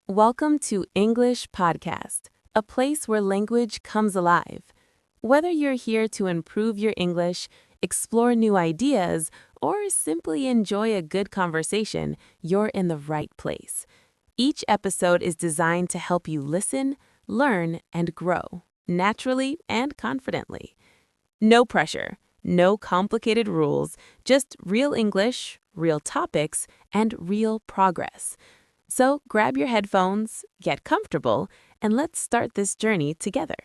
Welcome to English Podcast, a place where language comes alive. Whether you're here to improve your English, explore new ideas, or simply enjoy a good conversation, you're in the right place. Each episode is designed to help you listen, learn, and grow, naturally and confidently. No pressure, no complicated rules, just real English, real topics, and real progress. So grab your headphones, get comfortable, and let's start this journey together.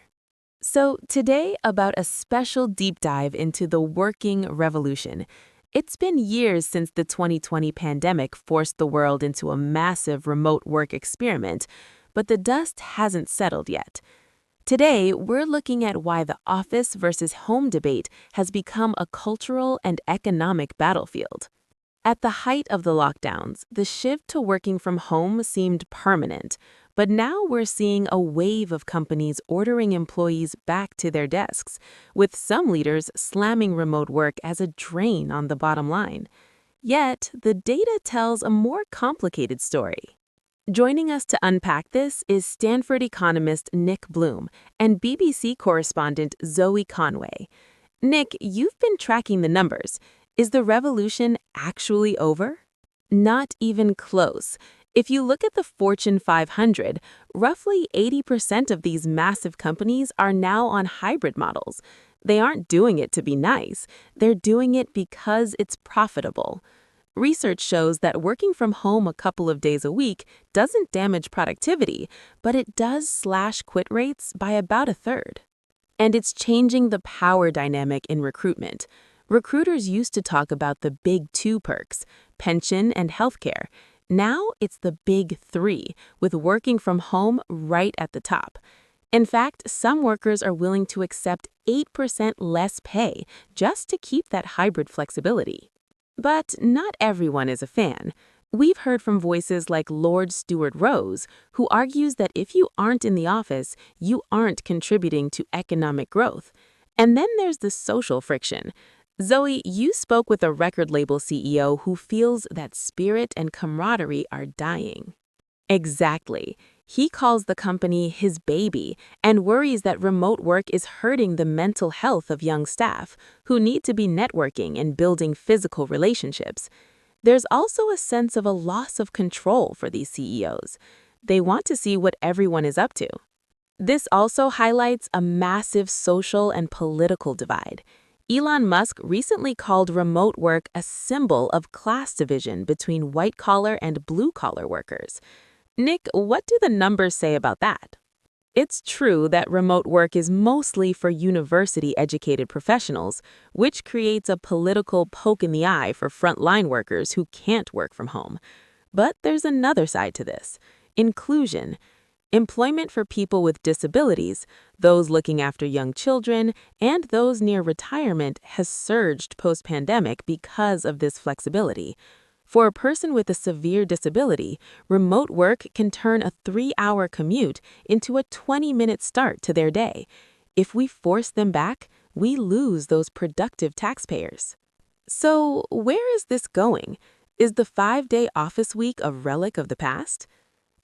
So today, about a special deep dive into the working revolution. It's been years since the 2020 pandemic forced the world into a massive remote work experiment, but the dust hasn't settled yet. Today, we're looking at why the office versus home debate has become a cultural and economic battlefield. At the height of the lockdowns, the shift to working from home seemed permanent, but now we're seeing a wave of companies ordering employees back to their desks, with some leaders slamming remote work as a drain on the bottom line. Yet, the data tells a more complicated story. Joining us to unpack this is Stanford economist Nick Bloom and BBC correspondent Zoe Conway. Nick, you've been tracking the numbers. Is the revolution actually over? Not even close. If you look at the Fortune 500, roughly 80% of these massive companies are now on hybrid models. They aren't doing it to be nice. They're doing it because it's profitable. Research shows that working from home a couple of days a week doesn't damage productivity, but it does slash quit rates by about a third. And it's changing the power dynamic in recruitment. Recruiters used to talk about the big two perks, pension and healthcare. Now it's the big three, with working from home right at the top. In fact, some workers are willing to accept 8% less pay just to keep that hybrid flexibility. But not everyone is a fan. We've heard from voices like Lord Stuart Rose, who argues that if you aren't in the office, you aren't contributing to economic growth. And then there's the social friction. Zoe, you spoke with a record label CEO who feels that spirit and camaraderie are dying. Exactly. He calls the company his baby and worries that remote work is hurting the mental health of young staff who need to be networking and building physical relationships. There's also a sense of a loss of control for these CEOs. They want to see what everyone is up to. This also highlights a massive social and political divide. Elon Musk recently called remote work a symbol of class division between white-collar and blue-collar workers. Nick, what do the numbers say about that? It's true that remote work is mostly for university-educated professionals, which creates a political poke in the eye for frontline workers who can't work from home. But there's another side to this: inclusion. Employment for people with disabilities, those looking after young children, and those near retirement has surged post-pandemic because of this flexibility. For a person with a severe disability, remote work can turn a 3-hour commute into a 20-minute start to their day. If we force them back, we lose those productive taxpayers. So, where is this going? Is the 5-day office week a relic of the past?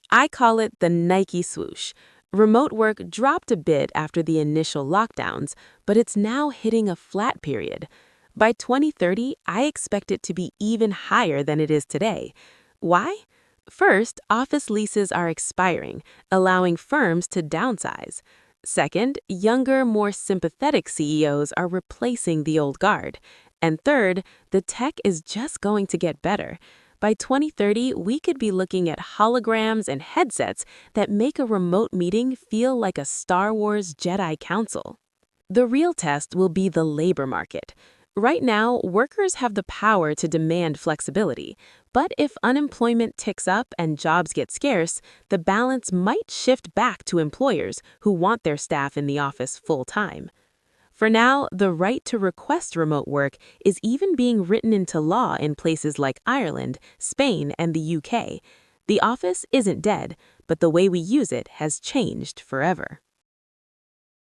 I call it the Nike swoosh. Remote work dropped a bit after the initial lockdowns, but it's now hitting a flat period. By 2030, I expect it to be even higher than it is today. Why? First, office leases are expiring, allowing firms to downsize. Second, younger, more sympathetic CEOs are replacing the old guard. And third, the tech is just going to get better. By 2030, we could be looking at holograms and headsets that make a remote meeting feel like a Star Wars Jedi Council. The real test will be the labor market. Right now, workers have the power to demand flexibility, but if unemployment ticks up and jobs get scarce, the balance might shift back to employers who want their staff in the office full-time. For now, the right to request remote work is even being written into law in places like Ireland, Spain, and the UK. The office isn't dead, but the way we use it has changed forever.